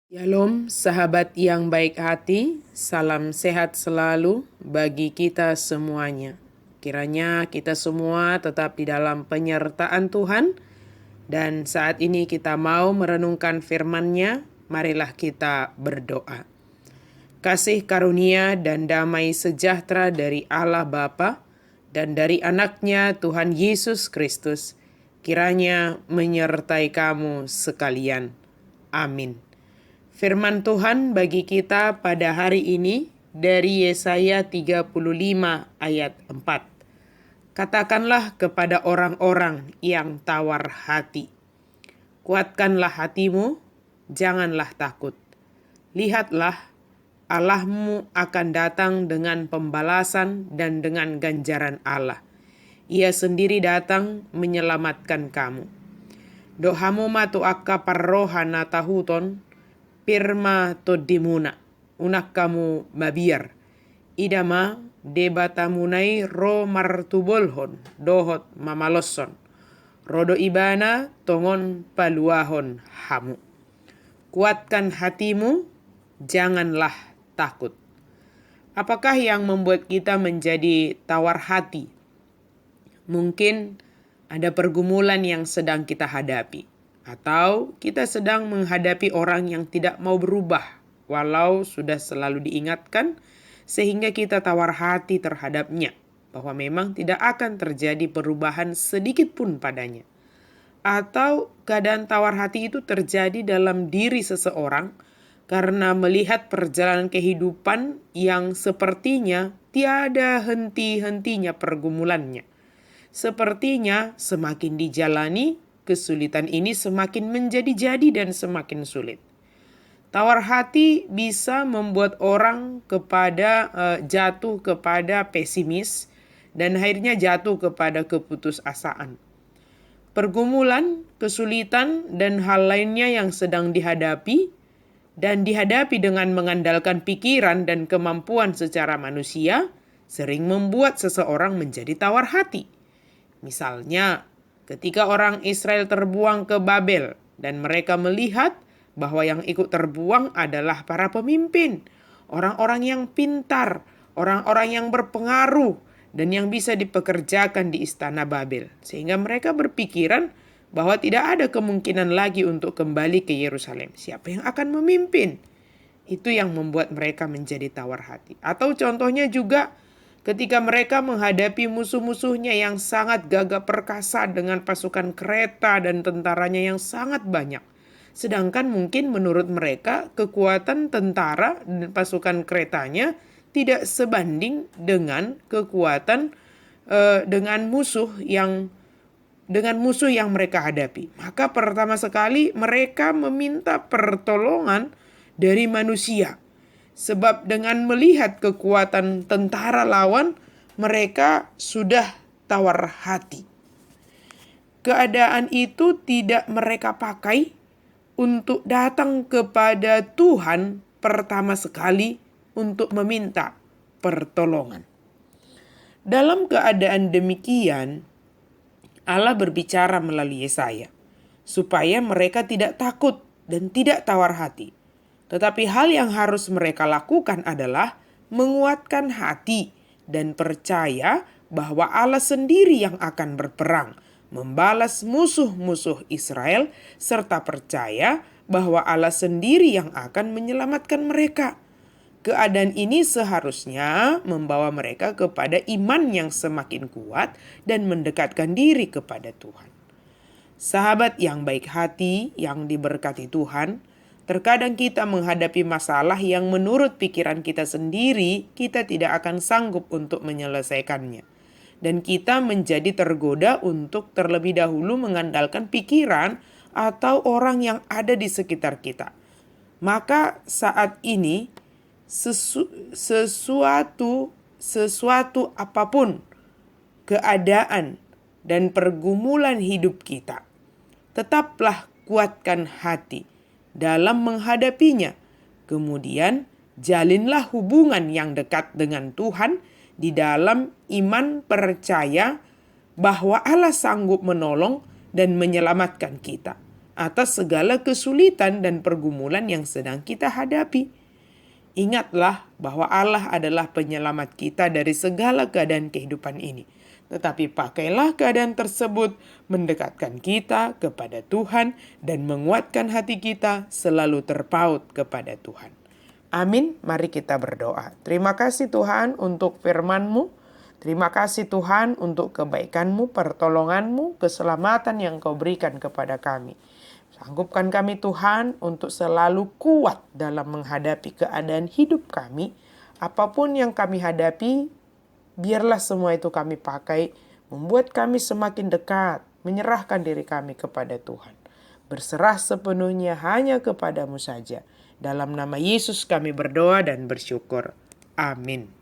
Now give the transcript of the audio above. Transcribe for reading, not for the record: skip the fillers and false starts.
Shalom, sahabat yang baik hati, salam sehat selalu bagi kita semuanya. Kiranya kita semua tetap di dalam penyertaan Tuhan, dan saat ini kita mau merenungkan firman-Nya. Marilah kita berdoa. Kasih karunia dan damai sejahtera dari Allah Bapa dan dari Anak-Nya Tuhan Yesus Kristus kiranya menyertai kamu sekalian. Amin. Firman Tuhan bagi kita pada hari ini dari Yesaya 35 ayat 4. Katakanlah kepada orang-orang yang tawar hati, kuatkanlah hatimu, janganlah takut. Lihatlah, Allahmu akan datang dengan pembalasan dan dengan ganjaran Allah. Ia sendiri datang menyelamatkan kamu. Dohamu matu akka parrohana tahuton, pirma todimuna, unak kamu mabiar. Idama debatamunai ro martubolhon, dohot mamalosson. Rodo ibana tongon paluahon hamu. Kuatkan hatimu, janganlah takut. Apakah yang membuat kita menjadi tawar hati? Mungkin ada pergumulan yang sedang kita hadapi. Atau kita sedang menghadapi orang yang tidak mau berubah, walau sudah selalu diingatkan, sehingga kita tawar hati terhadapnya, bahwa memang tidak akan terjadi perubahan sedikit pun padanya. Atau keadaan tawar hati itu terjadi dalam diri seseorang, karena melihat perjalanan kehidupan yang sepertinya tiada henti-hentinya pergumulannya. Sepertinya semakin dijalani, kesulitan ini semakin menjadi-jadi dan semakin sulit. Tawar hati bisa membuat orang jatuh kepada pesimis dan akhirnya jatuh kepada keputusasaan. Pergumulan, kesulitan, dan hal lainnya yang sedang dihadapi dengan mengandalkan pikiran dan kemampuan secara manusia sering membuat seseorang menjadi tawar hati. Misalnya, ketika orang Israel terbuang ke Babel dan mereka melihat bahwa yang ikut terbuang adalah para pemimpin, orang-orang yang pintar, orang-orang yang berpengaruh, dan yang bisa dipekerjakan di istana Babel. Sehingga mereka berpikiran bahwa tidak ada kemungkinan lagi untuk kembali ke Yerusalem. Siapa yang akan memimpin? Itu yang membuat mereka menjadi tawar hati. Atau contohnya juga ketika mereka menghadapi musuh-musuhnya yang sangat gagah perkasa dengan pasukan kereta dan tentaranya yang sangat banyak. Sedangkan mungkin menurut mereka kekuatan tentara dan pasukan keretanya tidak sebanding dengan kekuatan dengan musuh yang mereka hadapi. Maka pertama sekali mereka meminta pertolongan dari manusia. Sebab dengan melihat kekuatan tentara lawan, mereka sudah tawar hati. Keadaan itu tidak mereka pakai untuk datang kepada Tuhan pertama sekali untuk meminta pertolongan. Dalam keadaan demikian, Allah berbicara melalui Yesaya, supaya mereka tidak takut dan tidak tawar hati. Tetapi hal yang harus mereka lakukan adalah menguatkan hati dan percaya bahwa Allah sendiri yang akan berperang, membalas musuh-musuh Israel, serta percaya bahwa Allah sendiri yang akan menyelamatkan mereka. Keadaan ini seharusnya membawa mereka kepada iman yang semakin kuat dan mendekatkan diri kepada Tuhan. Sahabat yang baik hati, yang diberkati Tuhan, terkadang kita menghadapi masalah yang menurut pikiran kita sendiri, kita tidak akan sanggup untuk menyelesaikannya. Dan kita menjadi tergoda untuk terlebih dahulu mengandalkan pikiran atau orang yang ada di sekitar kita. Maka saat ini, sesuatu apapun, keadaan dan pergumulan hidup kita, tetaplah kuatkan hati dalam menghadapinya. Kemudian jalinlah hubungan yang dekat dengan Tuhan di dalam iman percaya bahwa Allah sanggup menolong dan menyelamatkan kita. atas segala kesulitan dan pergumulan yang sedang kita hadapi. Ingatlah bahwa Allah adalah penyelamat kita dari segala keadaan kehidupan ini. Tetapi pakailah keadaan tersebut mendekatkan kita kepada Tuhan dan menguatkan hati kita selalu terpaut kepada Tuhan. Amin. Mari kita berdoa. Terima kasih Tuhan untuk firman-Mu. Terima kasih Tuhan untuk kebaikan-Mu, pertolongan-Mu, keselamatan yang Kau berikan kepada kami. Sanggupkan kami Tuhan untuk selalu kuat dalam menghadapi keadaan hidup kami. Apapun yang kami hadapi, biarlah semua itu kami pakai, membuat kami semakin dekat, menyerahkan diri kami kepada Tuhan. Berserah sepenuhnya hanya kepadamu saja. Dalam nama Yesus kami berdoa dan bersyukur. Amin.